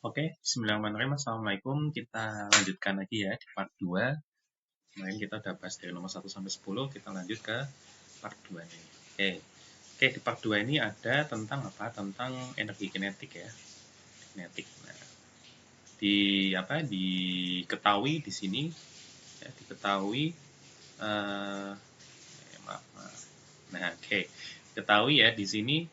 Oke, bismillahirrahmanirrahim. Assalamualaikum. Kita lanjutkan lagi ya di part 2. Kemarin kita udah bahas dari nomor 1 sampai 10, kita lanjut ke part 2 ini. Oke, di part 2 ini ada tentang apa? Tentang energi kinetik ya. Kinetik. Nah, diketahui di sini ya, diketahui maaf. Nah, ketahui ya di sini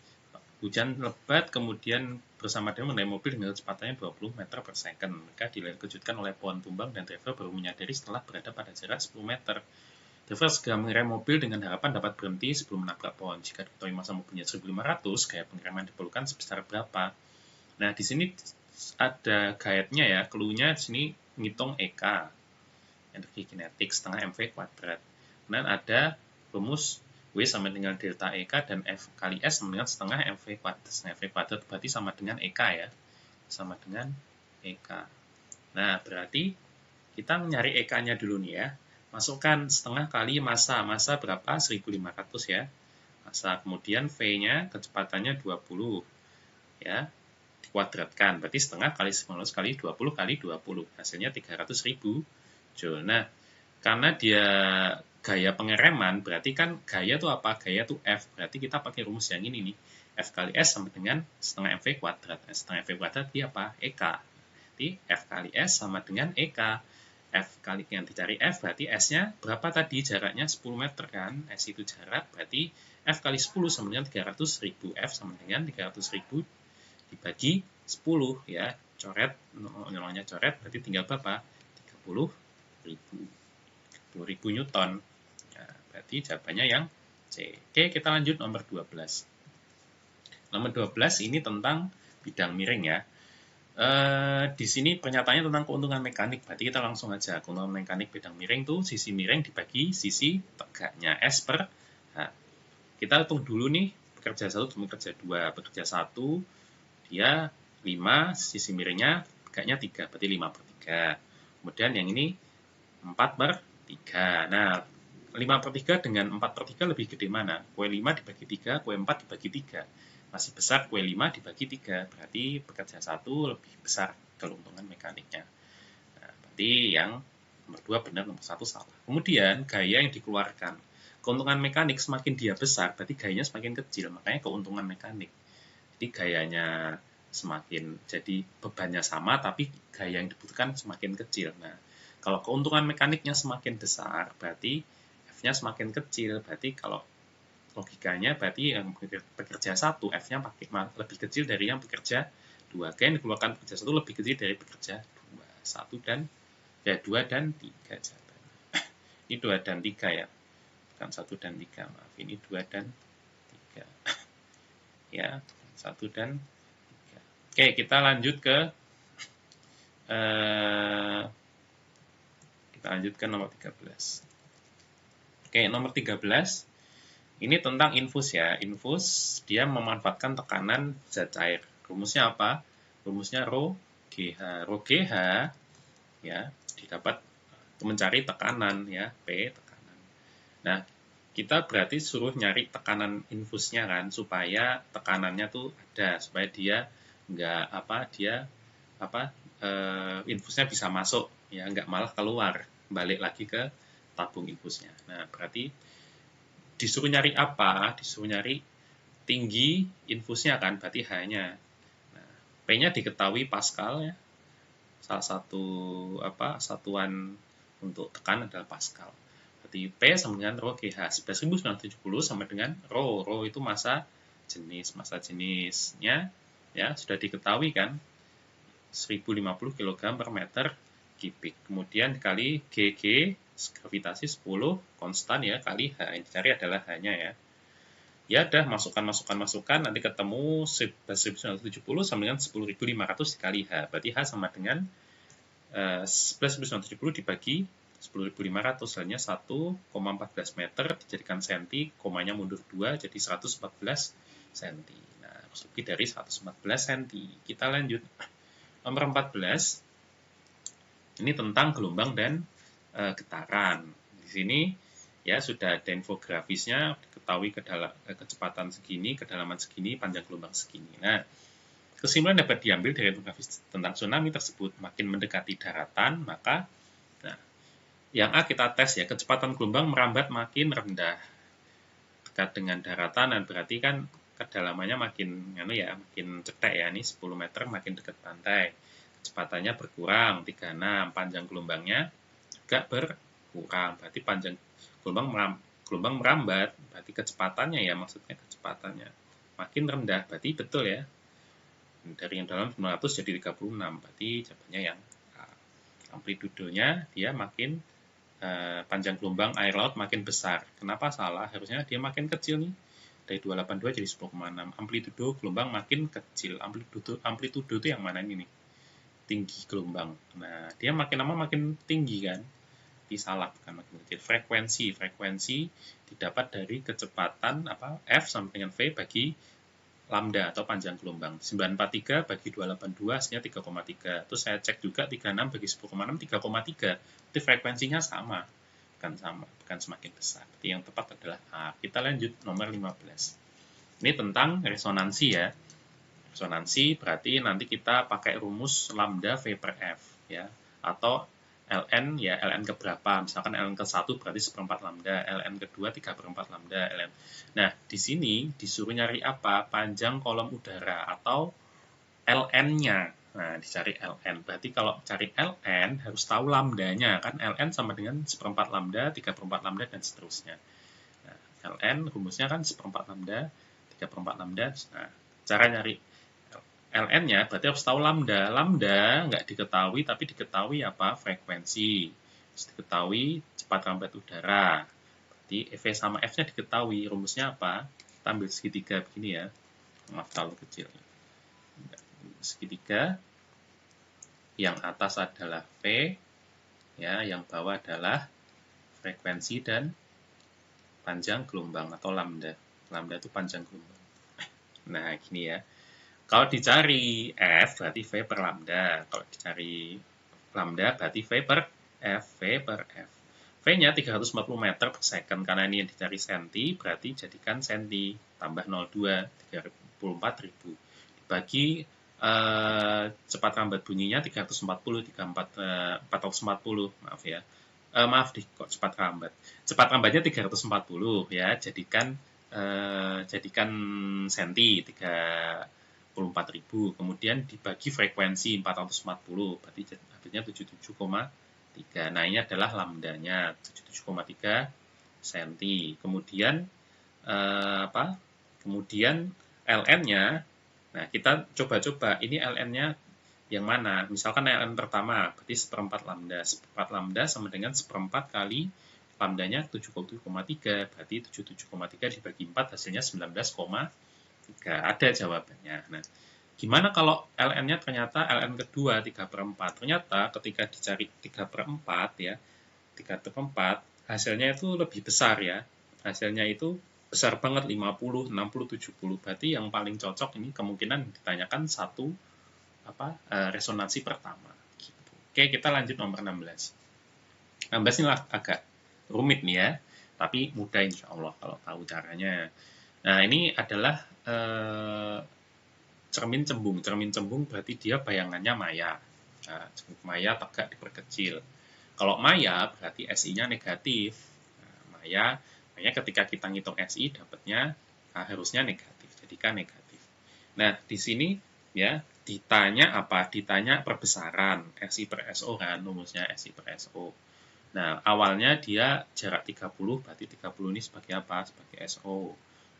hujan lebat kemudian bersama dengan mengendarai mobil dengan kecepatannya 20 meter per second. Mereka dikejutkan oleh pohon tumbang dan driver baru menyadari setelah berada pada jarak 10 meter. Driver segera mengerem mobil dengan harapan dapat berhenti sebelum menabrak pohon. Jika diketahui masa mobilnya 1500, gaya pengereman diperlukan sebesar berapa? Nah, di sini ada guide-nya ya, clue-nya di sini ngitung EK, energi kinetik setengah MV kuadrat. Kemudian ada rumus W sama dengan delta EK dan F kali S sama dengan setengah MV kuadrat. Setengah MV kuadrat berarti sama dengan EK ya. Sama dengan EK. Nah, berarti kita nyari EK-nya dulu nih ya. Masukkan setengah kali massa. Massa berapa? 1500 ya. Massa. Kemudian V-nya kecepatannya 20 ya. Dikuadratkan. Berarti setengah kali 19 kali 20 kali 20. Hasilnya 300.000 Joule. Nah, karena dia gaya pengereman, berarti kan gaya itu apa? Gaya itu F. Berarti kita pakai rumus yang ini nih. F kali S sama dengan setengah MV kuadrat. Setengah MV kuadrat dia apa? EK. Berarti F kali S sama dengan EK. F kali yang dicari F berarti S-nya berapa tadi? Jaraknya 10 meter kan? S itu jarak, berarti F kali 10 sama dengan 300.000. F sama dengan 300.000 dibagi 10 ya. Coret, nolnya coret, berarti tinggal berapa? 30.000. 10.000 Newton. Nah, berarti jawabannya yang C. Oke, kita lanjut nomor 12. Nomor 12 ini tentang bidang miring ya. Di sini pernyataannya tentang keuntungan mekanik. Berarti kita langsung aja. Keuntungan mekanik bidang miring tuh sisi miring dibagi sisi tegaknya. S per H. Kita hitung dulu nih. Pekerja 1 dan pekerja 2. Pekerja 1 dia 5, sisi miringnya tegaknya 3. Berarti 5 per 3. Kemudian yang ini 4 per 3. Nah, 5 per 3 dengan 4 per 3 lebih gede mana? Kue 5 dibagi 3, kue 4 dibagi 3. Masih besar kue 5 dibagi 3. Berarti pekerja 1 lebih besar keuntungan mekaniknya. Nah, berarti yang nomor 2 benar, nomor 1 salah. Kemudian gaya yang dikeluarkan. Keuntungan mekanik semakin dia besar, berarti gayanya semakin kecil. Makanya keuntungan mekanik. Jadi gayanya semakin, jadi bebannya sama, tapi gaya yang dibutuhkan semakin kecil. Nah, kalau keuntungan mekaniknya semakin besar, berarti F-nya semakin kecil. Berarti kalau logikanya, berarti yang pekerja 1, F-nya lebih kecil dari yang pekerja 2. Yang dikeluarkan pekerja 1 lebih kecil dari pekerja 2. 2 dan 3. Ini 2 dan 3 ya. Bukan 1 dan 3, maaf. Ini 2 dan 3. Ya, 1 dan 3. Oke, kita lanjut ke nomor 13. Oke, nomor 13 ini tentang infus ya. Infus dia memanfaatkan tekanan zat cair. Rumusnya apa? Rumusnya rho GH. Rho GH ya didapat mencari tekanan ya, P tekanan. Nah, kita berarti suruh nyari tekanan infusnya kan supaya tekanannya tuh ada, supaya dia infusnya bisa masuk ya, nggak malah keluar, balik lagi ke tabung infusnya. Nah, berarti disuruh nyari apa? Disuruh nyari tinggi infusnya kan, berarti H-nya. Nah, P-nya diketahui Pascal ya. Salah satu satuan untuk tekan adalah Pascal. Berarti P sama dengan rho GH. 11.970 sama dengan rho. Rho itu massa jenis. Massa jenisnya ya sudah diketahui kan. 1050 kg per meter kubik. Kemudian dikali GG, gravitasi 10, konstan ya, kali H. Yang dicari adalah H-nya ya. Ya udah, masukkan, nanti ketemu 11.970 sama dengan 10.500 dikali H. Berarti H sama dengan 11.970 dibagi 10.500, hasilnya 1,14 meter, dijadikan senti, komanya mundur 2, jadi 114 senti. Nah, harus lebih dari 114 senti. Kita lanjut. Nomor 14, ini tentang gelombang dan getaran. Di sini ya sudah ada infografisnya, diketahui kecepatan segini, kedalaman segini, panjang gelombang segini. Nah, Kesimpulan dapat diambil dari infografis tentang tsunami tersebut, makin mendekati daratan, maka nah, yang A kita tes ya, kecepatan gelombang merambat makin rendah. Dekat dengan daratan, dan berarti kan kedalamannya makin makin cetek ya, ini 10 meter makin dekat pantai. Kecepatannya berkurang 36, panjang gelombangnya juga berkurang. Berarti panjang gelombang merambat, berarti kecepatannya ya, maksudnya kecepatannya makin rendah, berarti betul ya. Dari yang dalam 900 jadi 36, berarti jawabannya yang A. Amplitudenya dia makin panjang gelombang air laut makin besar. Kenapa salah? Harusnya dia makin kecil nih. Dari 282 jadi 10,6. Amplitudo gelombang makin kecil. Amplitudo itu yang mana ini nih? Tinggi gelombang. Nah, dia makin lama makin tinggi kan? Salah, bukan makin kecil. Frekuensi didapat dari kecepatan F sama dengan V bagi lambda atau panjang gelombang. 943 bagi 282 hasilnya 3,3. Terus saya cek juga 36 bagi 10,6 3,3. Itu frekuensinya sama. Bukan semakin besar. Jadi yang tepat adalah A. Kita lanjut nomor 15. Ini tentang resonansi ya. Resonansi berarti nanti kita pakai rumus lambda V per F ya. Atau ln ya, ln ke berapa, misalkan ln ke 1 berarti 1/4 lambda, ln kedua 3/4 lambda, ln. Nah, di sini disuruh nyari apa? Panjang kolom udara atau ln-nya. Nah, dicari ln. Berarti kalau cari ln harus tahu lambdanya kan, ln sama dengan 1/4 lambda, 3/4 lambda dan seterusnya. Nah, ln rumusnya kan 1/4 lambda, 3/4 lambda. Nah, cara nyari ln-nya berarti harus tahu lambda. Lambda nggak diketahui, tapi diketahui apa? Frekuensi. Terus diketahui cepat rambat udara. Berarti V sama F-nya diketahui. Rumusnya apa? Kita ambil segitiga begini ya. Maaf, terlalu kecil. Segitiga. Yang atas adalah V. Ya, yang bawah adalah frekuensi dan panjang gelombang atau lambda. Lambda itu panjang gelombang. Nah, gini ya. Kalau dicari F berarti V per lambda. Kalau dicari lambda berarti V per F. V per F. V-nya 340 meter per second. Karena ini yang dicari senti, berarti jadikan senti. Tambah 0,2, 34.000. Dibagi cepat rambat bunyinya 340, 440. Maaf ya. Maaf kok cepat rambat. Cepat rambatnya 340 ya. Jadikan senti 34.000, kemudian dibagi frekuensi 440, berarti hasilnya 77,3. Nah, ini adalah lambdanya 77,3 cm. Kemudian Kemudian ln-nya, nah kita coba-coba ini ln-nya yang mana? Misalkan ln pertama berarti 1/4 lambda. 1/4 lambda sama dengan 1/4 kali lambdanya 77,3, berarti 77,3 dibagi 4 hasilnya 19,3. Ada jawabannya. Nah, gimana kalau ln-nya ternyata ln kedua 3/4? Ternyata ketika dicari 3/4 ya, 3/4 hasilnya itu lebih besar ya. Hasilnya itu besar banget, 50, 60, 70. Berarti yang paling cocok ini kemungkinan ditanyakan satu resonansi pertama. Gitu. Oke, kita lanjut nomor 16. 16 ini agak rumit nih ya, tapi mudah insya Allah kalau tahu caranya. Nah, ini adalah cermin cembung. Cermin cembung berarti dia bayangannya maya. Nah, maya tegak diperkecil. Kalau maya berarti SI-nya negatif. Nah, maya ketika kita ngitung SI dapatnya harusnya negatif. Jadikan negatif. Nah, di sini ya ditanya apa? Ditanya perbesaran SI per SO kan, rumusnya SI per SO. Nah, awalnya dia jarak 30, berarti 30 ini sebagai apa? Sebagai SO.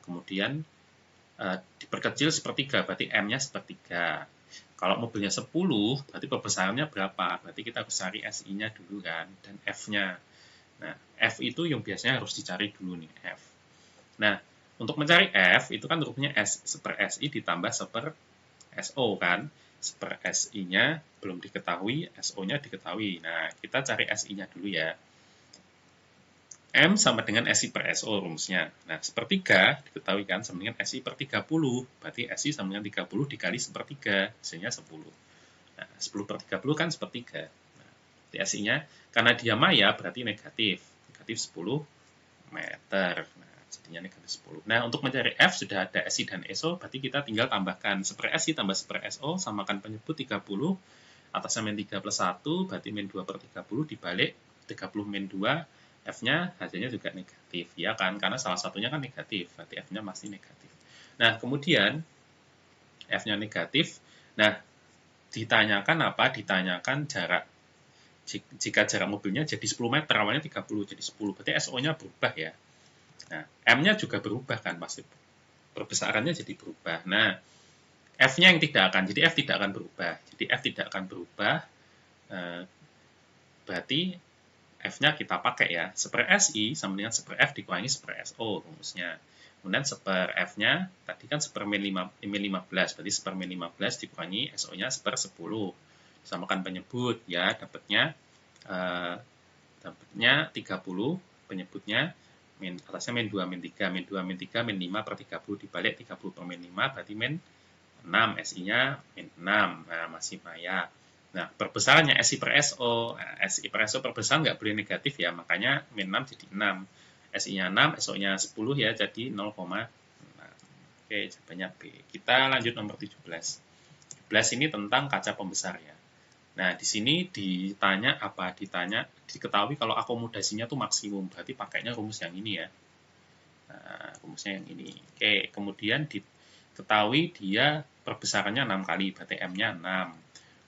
Kemudian diperkecil sepertiga, berarti M-nya sepertiga. Kalau mobilnya 10, berarti perbesarannya berapa? Berarti kita harus cari SI-nya dulu kan, dan F-nya. Nah, F itu yang biasanya harus dicari dulu nih, F. Nah, untuk mencari F, itu kan rupanya S per SI ditambah per SO kan. Per SI-nya belum diketahui, SO-nya diketahui. Nah, kita cari SI-nya dulu ya. M sama dengan SI per SO rumusnya. Nah, sepertiga diketahui kan sama dengan SI per 30. Berarti SI sama dengan 30 dikali sepertiga, hasilnya 10. Nah, 10 per 30 kan sepertiga. Nah, SI-nya, karena dia maya berarti negatif. Negatif 10 meter. Nah, jadinya negatif 10. Nah, untuk mencari F sudah ada SI dan SO, berarti kita tinggal tambahkan 1 SI tambah 1 SO, samakan penyebut 30, atasnya min 3 plus 1, berarti min 2 per 30 dibalik 30 min 2, F-nya hasilnya juga negatif, ya kan? Karena salah satunya kan negatif, berarti F-nya masih negatif. Nah, kemudian F-nya negatif, nah ditanyakan apa? Ditanyakan jarak. Jika jarak mobilnya jadi 10 meter, awalnya 30 jadi 10, berarti SO-nya berubah ya. Nah, M-nya juga berubah kan, pasti perbesarannya jadi berubah. Nah, F-nya yang tidak akan, jadi F tidak akan berubah. Jadi F tidak akan berubah, berarti F-nya kita pakai ya. 1 SI sama dengan 1 F dikurangi 1 SO rumusnya. Kemudian 1 F-nya, tadi kan 1 min 15, berarti 1 min 15 dikurangi SO-nya 1 10. Samakan penyebut, ya, dapatnya 30, penyebutnya atasnya min 2, min 3, min 2, min 3, min 5 per 30 dibalik 30 per min 5, berarti min 6, SI-nya min 6, nah masih maya. Nah, perbesarannya SI per SO, SI per SO perbesaran nggak boleh negatif ya, makanya min 6 jadi 6, SI-nya 6, SO-nya 10 ya, jadi 0,6. Oke, jawabannya B. Kita lanjut nomor 17. 17 ini tentang kaca pembesar ya. Nah, di sini ditanya apa? Diketahui kalau akomodasinya tuh maksimum, berarti pakainya rumus yang ini ya. Nah, rumusnya yang ini. Oke, kemudian diketahui dia perbesarannya 6 kali, berarti M-nya 6.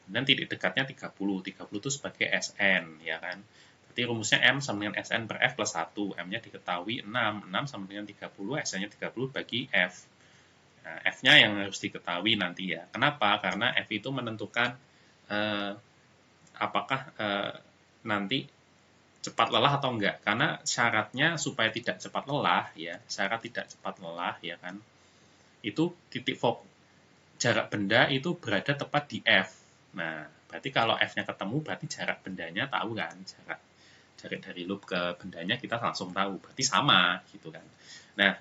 Kemudian titik dekatnya 30. 30 itu sebagai SN, ya kan? Berarti rumusnya M sama dengan SN per F plus 1. M-nya diketahui 6. 6 sama dengan 30, SN-nya 30 bagi F. Nah, F-nya yang harus diketahui nanti ya. Kenapa? Karena F itu menentukan apakah nanti cepat lelah atau enggak, karena syaratnya supaya tidak cepat lelah ya, syarat tidak cepat lelah ya kan, itu titik jarak benda itu berada tepat di F. Nah, berarti kalau F-nya ketemu berarti jarak bendanya tahu kan, jarak dari loop ke bendanya kita langsung tahu, berarti sama gitu kan. Nah,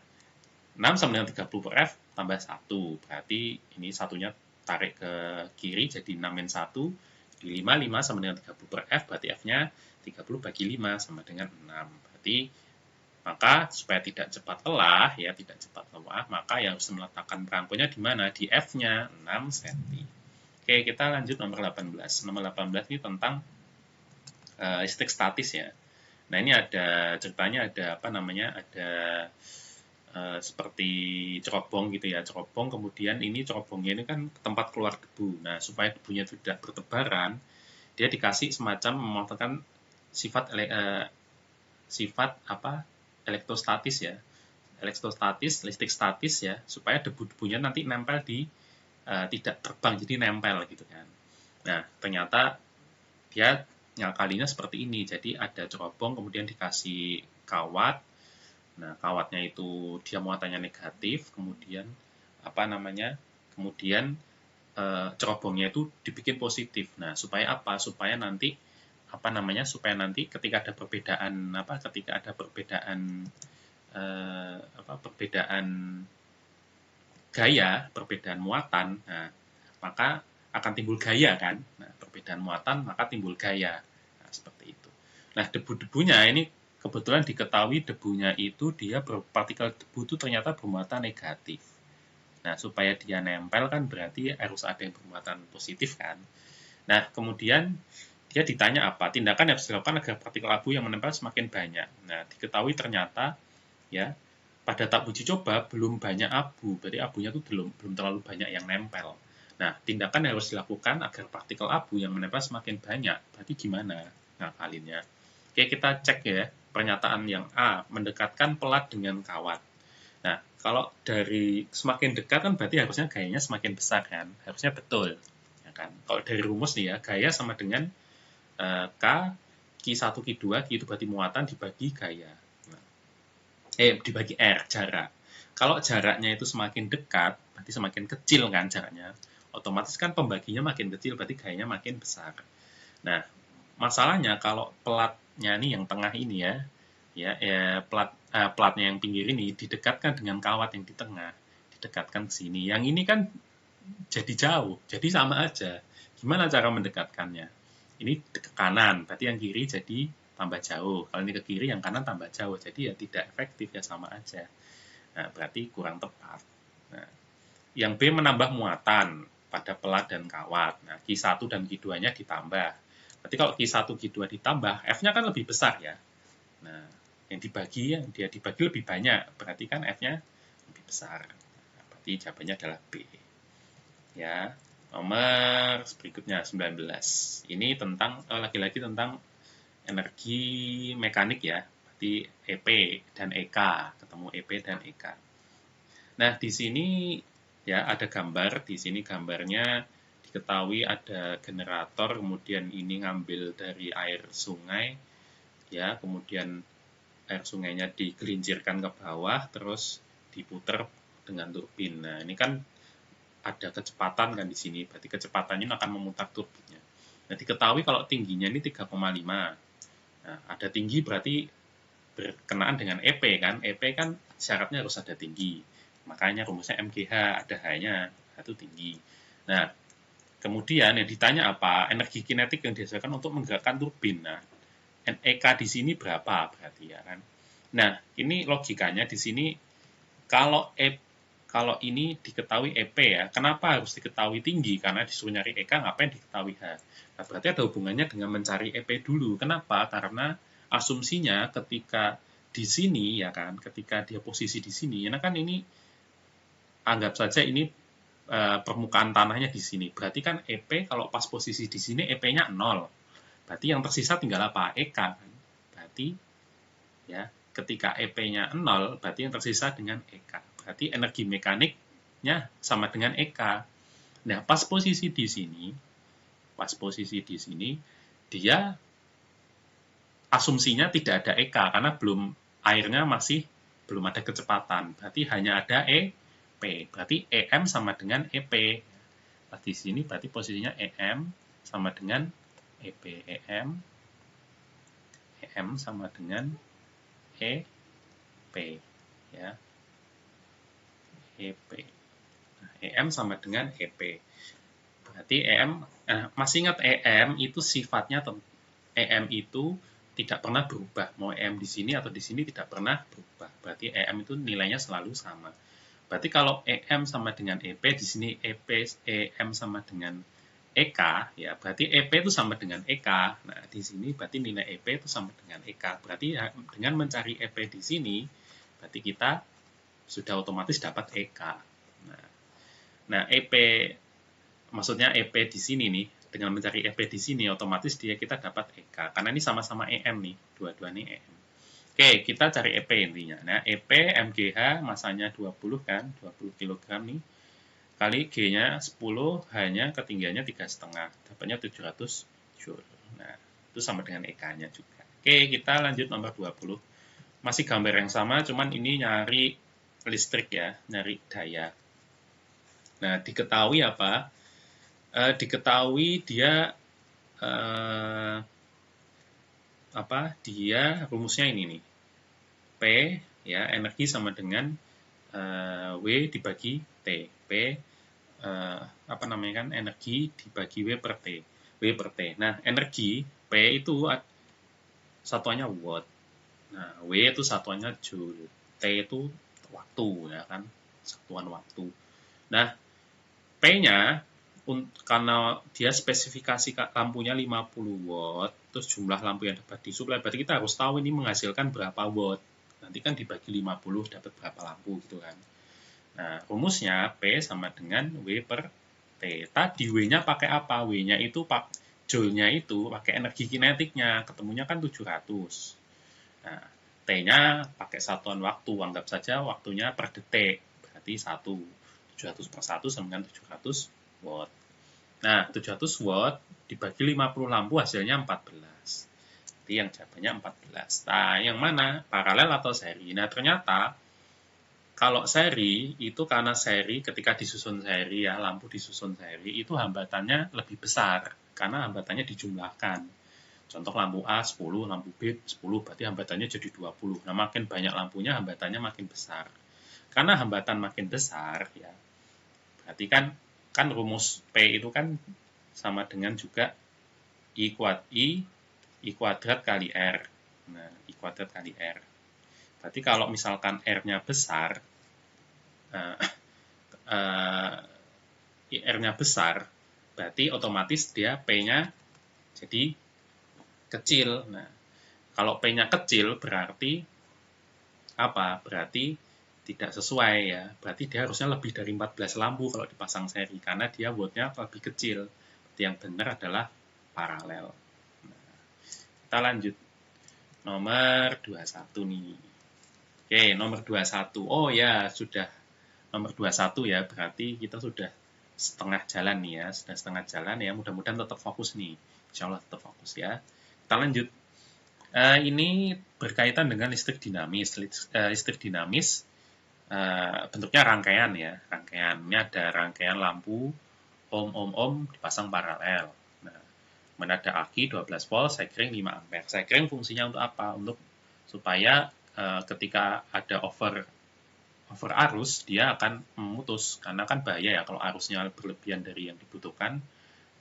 6 sama dengan 30 per F tambah 1, berarti ini satunya tarik ke kiri jadi 6 min 1, di 5 sama dengan 30 per F, berarti F-nya 30 bagi 5 sama dengan 6. Berarti maka supaya tidak cepat lelah ya, tidak cepat lelah, maka yang harus meletakkan perangkonya di mana? Di F-nya 6 cm. Oke, kita lanjut nomor 18. Nomor 18 ini tentang listrik statis ya. Nah, ini ada ceritanya, ada apa namanya? Ada seperti cerobong gitu ya, cerobong, kemudian ini cerobongnya ini kan tempat keluar debu. Nah, supaya debunya tidak bertebaran, dia dikasih semacam memanfaatkan sifat apa elektrostatis ya, elektrostatis, listrik statis ya, supaya debu-debunya nanti nempel di tidak terbang, jadi nempel gitu kan. Nah, ternyata dia ngakalinya seperti ini, jadi ada cerobong kemudian dikasih kawat. Nah, kawatnya itu dia muatannya negatif, kemudian apa namanya? Kemudian cerobongnya itu dibikin positif. Nah, supaya apa? Supaya nanti apa namanya? Supaya nanti ketika ada perbedaan perbedaan gaya, perbedaan muatan, nah, maka akan timbul gaya kan? Nah, perbedaan muatan maka timbul gaya. Nah, seperti itu. Nah, debu-debunya ini kebetulan diketahui debunya itu dia partikel debu itu ternyata bermuatan negatif. Nah, supaya dia nempel kan berarti harus ada yang bermuatan positif kan. Nah, kemudian dia ditanya apa? Tindakan yang harus dilakukan agar partikel abu yang menempel semakin banyak. Nah, diketahui ternyata ya pada tahap uji coba belum banyak abu, berarti abunya itu belum terlalu banyak yang nempel. Nah, tindakan yang harus dilakukan agar partikel abu yang menempel semakin banyak, berarti gimana ngakalinnya? Oke, kita cek ya pernyataan yang A, mendekatkan pelat dengan kawat. Nah, kalau dari semakin dekat kan berarti harusnya gayanya semakin besar kan, harusnya betul. Ya kan? Kalau dari rumus nih ya, gaya sama dengan K, Q1, Q2, Q itu berarti muatan dibagi gaya. Nah, dibagi R, jarak. Kalau jaraknya itu semakin dekat, berarti semakin kecil kan jaraknya. Otomatis kan pembaginya makin kecil, berarti gayanya makin besar. Nah, masalahnya kalau pelatnya nih yang tengah ini ya pelatnya yang pinggir ini didekatkan dengan kawat yang di tengah, didekatkan ke sini. Yang ini kan jadi jauh, jadi sama aja. Gimana cara mendekatkannya? Ini ke kanan, berarti yang kiri jadi tambah jauh. Kalau ini ke kiri, yang kanan tambah jauh. Jadi ya tidak efektif, ya sama aja. Nah, berarti kurang tepat. Nah, yang B menambah muatan pada pelat dan kawat. Nah, Q1 dan Q2-nya ditambah. Berarti kalau Q1, Q2 ditambah, F-nya kan lebih besar ya. Nah, yang dia dibagi lebih banyak, berarti kan F-nya lebih besar. Nah, berarti jawabannya adalah B. Ya, nomor berikutnya 19. Ini tentang lagi-lagi tentang energi mekanik ya. Berarti EP dan EK, ketemu EP dan EK. Nah, di sini ya ada gambar, di sini gambarnya diketahui ada generator, kemudian ini ngambil dari air sungai, ya, kemudian air sungainya digelincirkan ke bawah, terus diputer dengan turbin. Nah, ini kan ada kecepatan kan di sini, berarti kecepatannya akan memutar turbinnya. Nah, diketahui kalau tingginya ini 3,5. Nah, ada tinggi berarti berkenaan dengan EP kan, EP kan syaratnya harus ada tinggi. Makanya rumusnya MGH, ada H-nya, itu tinggi. Nah, kemudian yang ditanya apa? Energi kinetik yang dihasilkan untuk menggerakkan turbin. Nah, EK di sini berapa berarti ya kan? Nah, ini logikanya di sini kalau ini diketahui EP ya, kenapa harus diketahui tinggi? Karena disuruh nyari EK, ngapain diketahui H? Nah, berarti ada hubungannya dengan mencari EP dulu. Kenapa? Karena asumsinya ketika di sini ya kan, ketika dia posisi di sini, ya kan ini anggap saja ini permukaan tanahnya di sini. Berarti kan EP kalau pas posisi di sini EP-nya 0. Berarti yang tersisa tinggal apa? EK kan. Berarti ya, ketika EP-nya 0, berarti yang tersisa dengan EK. Berarti energi mekaniknya sama dengan EK. Nah, pas posisi di sini, dia asumsinya tidak ada EK karena airnya masih belum ada kecepatan. Berarti hanya ada EP. Berarti EM sama dengan EP. Nah, di sini berarti posisinya EM sama dengan EP. EM sama dengan EP. Ya. EP. Nah, EM sama dengan EP. Berarti EM, masih ingat EM itu sifatnya, EM itu tidak pernah berubah. Mau EM di sini atau di sini tidak pernah berubah. Berarti EM itu nilainya selalu sama. Berarti kalau EM sama dengan EP, di sini EM sama dengan EK, ya berarti EP itu sama dengan EK. Nah, di sini berarti nilai EP itu sama dengan EK. Berarti dengan mencari EP di sini, berarti kita sudah otomatis dapat EK. Nah, EP, maksudnya EP di sini nih, dengan mencari EP di sini, otomatis kita dapat EK. Karena ini sama-sama EM nih, dua-dua nih EM. Oke, kita cari EP intinya. Nah, EP MGH masanya 20 kan, 20 kg nih. Kali G-nya 10, H-nya ketinggiannya 3,5. Dapatnya 700 Joule. Nah, itu sama dengan EK-nya juga. Oke, kita lanjut nomor 20. Masih gambar yang sama, cuman ini nyari listrik ya, nyari daya. Nah, diketahui apa? Diketahui dia dia rumusnya ini nih. P ya, energi sama dengan W dibagi T. P apa namanya kan, energi dibagi W per T. W per T. Nah, energi P itu satuannya watt. Nah, W itu satuannya joule. T itu waktu ya kan, satuan waktu. Nah, P-nya karena dia spesifikasi lampunya 50 watt, terus jumlah lampu yang dapat disuplai, berarti kita harus tahu ini menghasilkan berapa watt. Nanti kan dibagi 50 dapat berapa lampu gitu kan. Nah, rumusnya P sama dengan W per T. Tadi W-nya pakai apa? W-nya itu Joule-nya itu pakai energi kinetiknya, ketemunya kan 700. Nah, T-nya pakai satuan waktu, anggap saja waktunya per detik, berarti 1. 700 per 1 sama dengan 700 watt. Nah, 700 watt dibagi 50 lampu hasilnya 14. Jadi yang jawabannya 14. Nah, yang mana? Paralel atau seri? Nah, ternyata kalau seri, itu karena seri, ketika disusun seri ya, lampu disusun seri, itu hambatannya lebih besar. Karena hambatannya dijumlahkan. Contoh lampu A 10, lampu B 10, berarti hambatannya jadi 20. Nah, makin banyak lampunya, hambatannya makin besar. Karena hambatan makin besar, ya, berarti kan rumus P itu kan sama dengan juga I kuadrat I I kuadrat kali R. Nah, I kuadrat kali R. Berarti kalau misalkan R-nya besar, R-nya besar, berarti otomatis dia P-nya jadi kecil. Nah, kalau P-nya kecil berarti apa? Berarti tidak sesuai ya. Berarti dia harusnya lebih dari 14 lampu kalau dipasang seri karena dia wattnya lebih kecil. Berarti yang benar adalah paralel. Nah, kita lanjut. Nomor 21 nih. Oke, nomor 21. Oh ya, sudah nomor 21 ya. Berarti kita sudah setengah jalan nih ya. Sudah setengah jalan ya. Mudah-mudahan tetap fokus nih. Insya Allah tetap fokus ya. Kita lanjut. Ini berkaitan dengan listrik dinamis. Listrik dinamis bentuknya rangkaian ya. Rangkaian. Ini ada rangkaian lampu ohm dipasang paralel. Nah, mana ada aki 12 volt, sekring 5 ampere. Sekring fungsinya untuk apa? Untuk supaya ketika ada over arus, dia akan memutus. Karena kan bahaya ya kalau arusnya berlebihan dari yang dibutuhkan.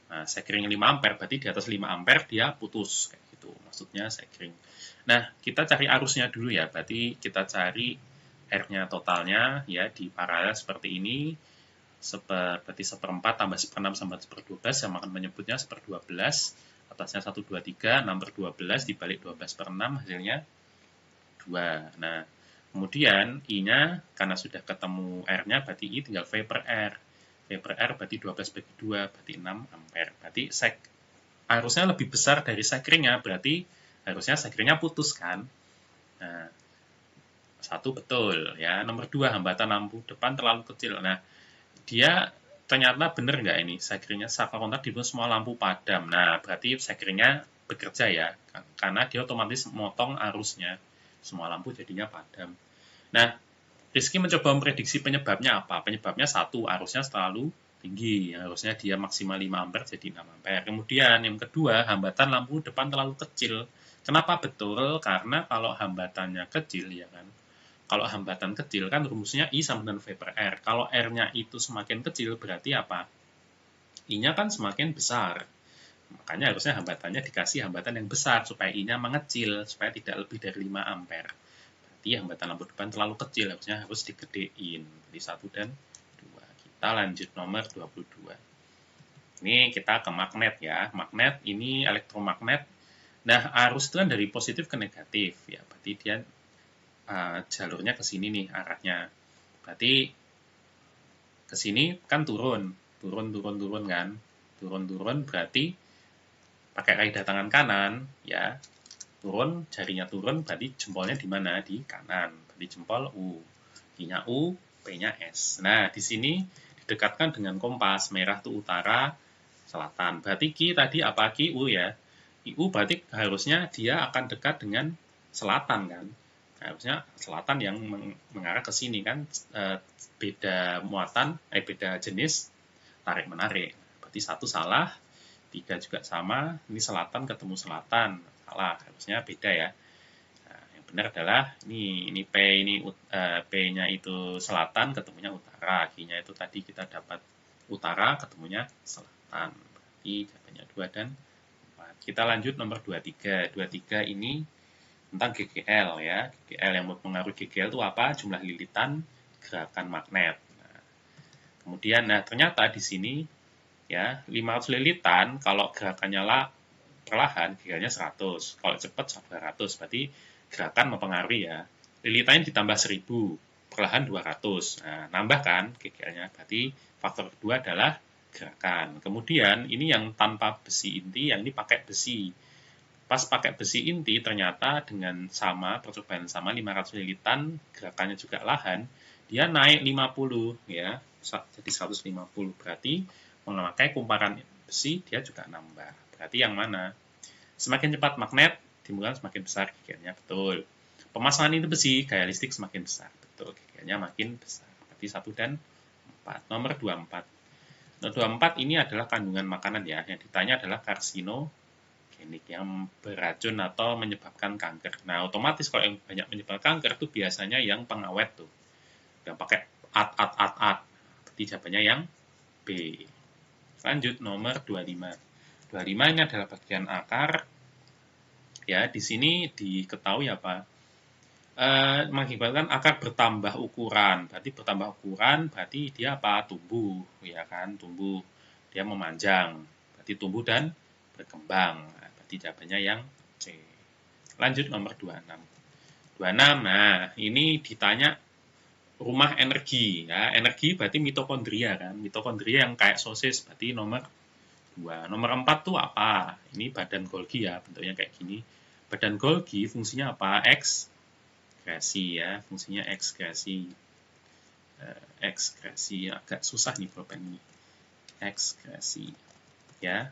Nah, sekring 5 ampere, berarti di atas 5 ampere dia putus. Kayak gitu, maksudnya sekring. Nah, kita cari arusnya dulu ya. Berarti kita cari R-nya totalnya ya di paralel seperti ini. Berarti 1/4 tambah 1/6 sama 1/12, yang akan menyebutnya 1/12. Atasnya 1, 2, 3, 6/12 dibalik 12/6 hasilnya 2. Nah, kemudian I-nya karena sudah ketemu R-nya berarti I tinggal V per R. V per R berarti 12 bagi 2 berarti 6 ampere. Berarti harusnya lebih besar dari sekringnya, berarti harusnya sekringnya putus kan. Nah, 1 betul ya. Nomor 2 hambatan lampu depan terlalu kecil. Nah, dia ternyata benar nggak ini sekringnya saklar kontak di semua lampu padam. Nah, berarti sekringnya bekerja ya, karena dia otomatis memotong arusnya. Semua lampu jadinya padam. Nah, Rizky mencoba memprediksi penyebabnya apa? Penyebabnya 1, arusnya terlalu tinggi. Harusnya dia maksimal 5 ampere jadi 6 ampere. Kemudian yang kedua, hambatan lampu depan terlalu kecil. Kenapa betul? Karena kalau hambatannya kecil ya kan, kalau hambatan kecil kan rumusnya I sama dengan V per R. Kalau R-nya itu semakin kecil berarti apa? I-nya kan semakin besar. Makanya harusnya hambatannya dikasih hambatan yang besar supaya I-nya mengecil, supaya tidak lebih dari 5 ampere. Berarti hambatan lampu depan terlalu kecil, harusnya harus digedein. Jadi 1 dan 2. Kita lanjut nomor 22. Ini kita ke magnet ya. Magnet ini elektromagnet. Nah, arus itu kan dari positif ke negatif ya. Berarti dia jalurnya ke sini nih arahnya. Berarti ke sini kan turun kan. Turun berarti pakai kaidah tangan kanan ya. Turun, jarinya turun berarti jempolnya di mana? Di kanan. Berarti jempol U. I-nya U, P-nya S. Nah, di sini didekatkan dengan kompas. Merah itu utara, selatan. Berarti Q tadi apa? Q U ya. U berarti harusnya dia akan dekat dengan selatan kan. Harusnya selatan yang mengarah ke sini kan, beda muatan, beda jenis tarik menarik. Berarti 1 salah, 3 juga sama. Ini selatan ketemu selatan, salah, harusnya beda ya. Nah, yang benar adalah ini P, ini P-nya itu selatan ketemunya utara, Q-nya itu tadi kita dapat utara ketemunya selatan. Berarti jawabannya 2 dan 4. Kita lanjut nomor 23. 23 ini tentang GGL ya. GGL yang mempengaruhi GGL itu apa? Jumlah lilitan gerakan magnet. Nah, kemudian ternyata di sini ya 500 lilitan kalau gerakannya perlahan GGL-nya 100. Kalau cepat 200. Berarti gerakan mempengaruhi ya. Lilitannya ditambah 1000, perlahan 200. Nah, nambah kan GGL-nya. Berarti faktor kedua adalah gerakan. Kemudian ini yang tanpa besi inti, yang ini pakai besi. Pas pakai besi inti ternyata dengan sama percobaan sama 500 lilitan, gerakannya juga lahan, dia naik 50 ya, jadi 150. Berarti memakai kumparan besi dia juga nambah. Berarti yang mana? Semakin cepat magnet dimulai semakin besar GGL-nya, betul. Pemasangan itu besi, gaya listrik semakin besar, betul. GGL-nya makin besar. Berarti 1 dan 4. Nomor 24. Nomor 24 ini adalah kandungan makanan ya. Yang ditanya adalah karsinogenik yang beracun atau menyebabkan kanker. Nah, otomatis kalau yang banyak menyebabkan kanker itu biasanya yang pengawet tuh. Yang pakai at. Berarti jawabannya yang B. Lanjut nomor 25. 25 ini adalah bagian akar. ya di sini diketahui apa? Mengakibatkan akar bertambah ukuran. Berarti bertambah ukuran berarti dia apa? Tumbuh, ya kan? Tumbuh. Dia memanjang. Berarti tumbuh dan berkembang. Nah, berarti jawabannya yang C. Lanjut nomor 26. 26. Nah, ini ditanya rumah energi ya. Energi berarti mitokondria kan. Mitokondria yang kayak sosis berarti nomor 2. Nomor 4 tuh apa? Ini badan Golgi ya, bentuknya kayak gini. Badan Golgi fungsinya apa? Ekskresi ya, fungsinya ekskresi. Ekskresi agak susah nih pulpen ini. Ekskresi ya.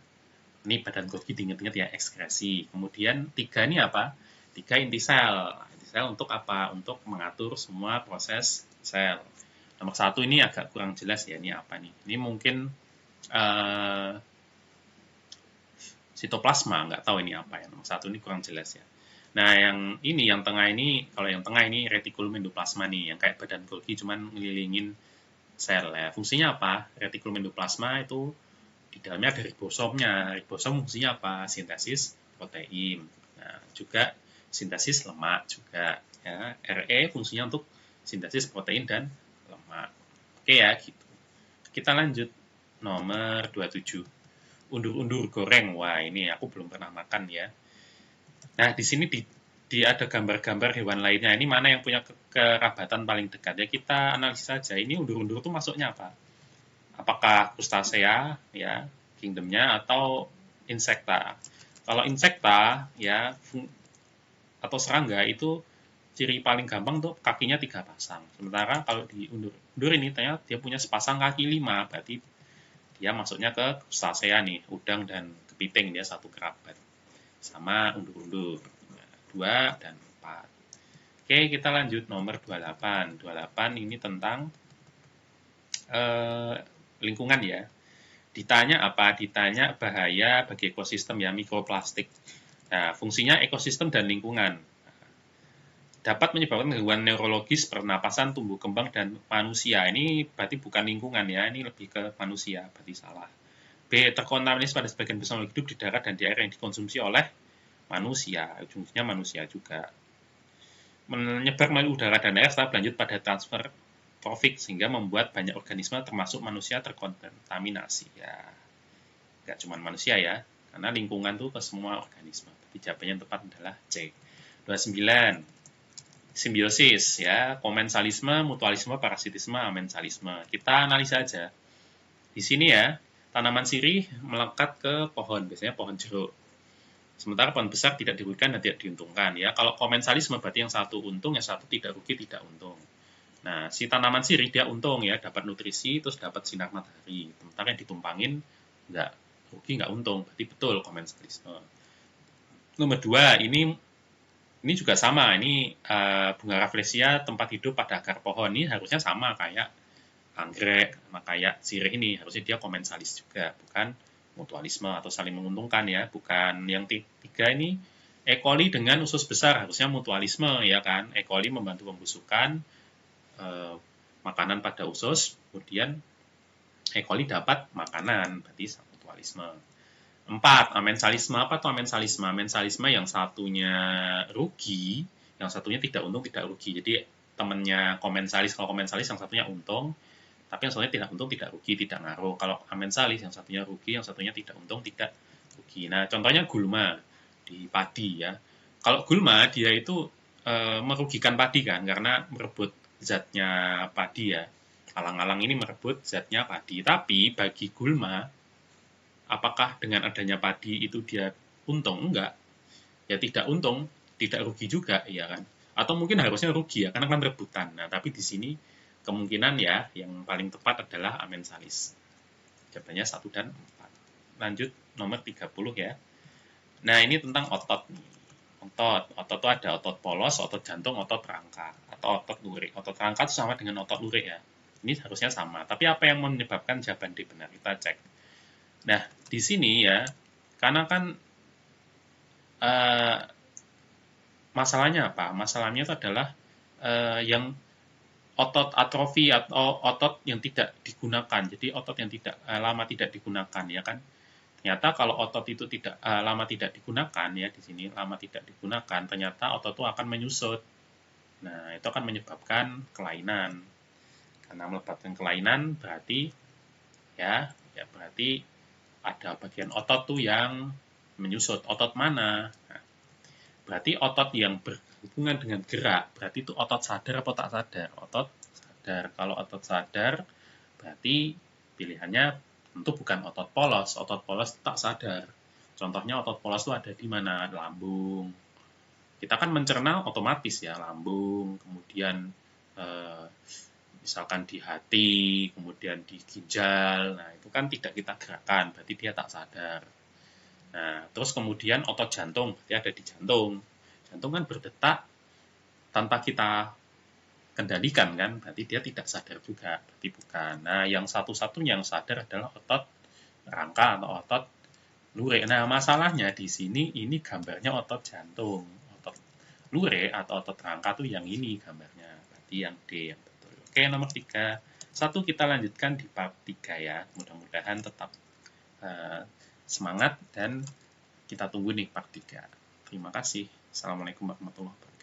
Ini badan Golgi diingat-ingat ya, ekskresi. Kemudian 3 ini apa? 3 inti sel. Inti sel untuk apa? Untuk mengatur semua proses sel. Nomor 1 ini agak kurang jelas ya, ini apa nih? Ini mungkin sitoplasma, nggak tahu ini apa ya. Nomor 1 ini kurang jelas ya. Nah, yang tengah ini, kalau yang tengah ini retikulum endoplasma nih, yang kayak badan Golgi cuman ngelilingin sel ya. Fungsinya apa? Retikulum endoplasma itu di dalamnya ada ribosomnya. Ribosom fungsinya apa? Sintesis protein. Nah, juga sintesis lemak juga ya. RE fungsinya untuk sintesis protein dan lemak. Oke ya, gitu. Kita lanjut nomor 27. Undur-undur goreng. Wah, ini aku belum pernah makan ya. Nah, di sini di ada gambar-gambar hewan lainnya. Ini mana yang punya kerabatan paling dekat ya, kita analisis saja. Ini undur-undur itu masuknya apa? Apakah crustacea ya, kingdomnya, atau insekta? Kalau insekta ya atau serangga itu ciri paling gampang tuh kakinya 3 pasang. Sementara kalau di undur ini ternyata dia punya sepasang kaki 5, berarti dia masuknya ke crustacea nih, udang dan kepiting, dia satu kerabat. Sama undur-undur. 2 dan 4. Oke, kita lanjut nomor 28. 28 ini tentang lingkungan ya. Ditanya apa? Ditanya bahaya bagi ekosistem ya, mikroplastik. Nah, fungsinya ekosistem dan lingkungan. Dapat menyebabkan gangguan neurologis, pernapasan, tumbuh kembang, dan manusia. Ini berarti bukan lingkungan ya, ini lebih ke manusia, berarti salah. B. Terkontaminasi pada sebagian besar makhluk hidup di darat dan di air yang dikonsumsi oleh manusia. Ujungnya manusia juga. Menyebar melalui udara dan air setelah berlanjut pada transfer trofik sehingga membuat banyak organisme termasuk manusia terkontaminasi. Ya, nggak cuma manusia ya, karena lingkungan tuh ke semua organisme. Tapi jawabannya yang tepat adalah C. 29. Simbiosis ya, komensalisme, mutualisme, parasitisme, amensalisme. Kita analisa aja. Di sini ya, tanaman sirih melekat ke pohon, biasanya pohon jeruk. Sementara pohon besar tidak dirugikan dan tidak diuntungkan ya. Kalau komensalisme berarti yang satu untung, yang satu tidak rugi, tidak untung. Nah, si tanaman sirih dia untung ya, dapat nutrisi, terus dapat sinar matahari. Sementara yang ditumpangin nggak rugi, nggak untung. Berarti betul komensalisme. Nomor 2, ini juga sama. Ini bunga rafflesia tempat hidup pada akar pohon. Ini harusnya sama kayak anggrek, sama kayak sirih ini. Harusnya dia komensalis juga, bukan mutualisme atau saling menguntungkan ya. Bukan yang 3 ini E. coli dengan usus besar, harusnya mutualisme ya kan. E. coli membantu pembusukan makanan pada usus, kemudian E. coli dapat makanan, berarti mutualisme. 4. Amensalisme. Apa tuh amensalisme? Amensalisme yang satunya rugi, yang satunya tidak untung, tidak rugi. Jadi temannya komensalis, kalau komensalis yang satunya untung, tapi yang satunya tidak untung, tidak rugi, tidak ngaruh. Kalau amensalis yang satunya rugi, yang satunya tidak untung, tidak rugi. Nah, contohnya gulma di padi ya. Kalau gulma dia itu merugikan padi kan, karena merebut zatnya padi ya. Alang-alang ini merebut zatnya padi. Tapi bagi gulma, apakah dengan adanya padi itu dia untung? Enggak. Ya tidak untung, tidak rugi juga, ya kan. Atau mungkin harusnya rugi ya, karena kan rebutan. Nah, tapi di sini kemungkinan ya yang paling tepat adalah amensalis. Jawabannya 1 dan 4. Lanjut nomor 30 ya. Nah, ini tentang otot nih. Otot itu ada otot polos, otot jantung, otot rangka, atau otot lurik. Otot rangka itu sama dengan otot lurik ya. Ini harusnya sama. Tapi apa yang menyebabkan jawaban D benar? Kita cek. Nah, di sini ya, karena kan masalahnya apa? Masalahnya itu adalah yang otot atrofi atau otot yang tidak digunakan. Jadi otot yang tidak lama tidak digunakan ya kan. Ternyata kalau otot itu lama tidak digunakan ya, di sini lama tidak digunakan, ternyata otot itu akan menyusut. Nah, itu akan menyebabkan kelainan. Karena menyebabkan kelainan berarti ya berarti ada bagian otot tuh yang menyusut. Otot mana? Nah, berarti otot yang berhubungan dengan gerak, berarti itu otot sadar atau tak sadar? Otot sadar. Kalau otot sadar, berarti pilihannya tentu bukan otot polos. Otot polos tak sadar. Contohnya otot polos itu ada di mana? Lambung. Kita kan mencerna otomatis ya, lambung, kemudian eh, misalkan di hati, kemudian di ginjal. Nah, itu kan tidak kita gerakkan, berarti dia tak sadar. Nah, terus kemudian otot jantung, berarti ada di jantung. Jantung kan berdetak tanpa kita kendalikan kan, berarti dia tidak sadar juga, berarti bukan. Nah, yang satu-satunya yang sadar adalah otot rangka atau otot lurik. Nah, masalahnya di sini ini gambarnya otot jantung. Otot lurik atau otot rangka tuh yang ini gambarnya, berarti yang D yang betul. Oke, nomor 3. Satu kita lanjutkan di part 3 ya. Mudah-mudahan tetap semangat dan kita tunggu nih part 3. Terima kasih. Assalamualaikum warahmatullahi wabarakatuh.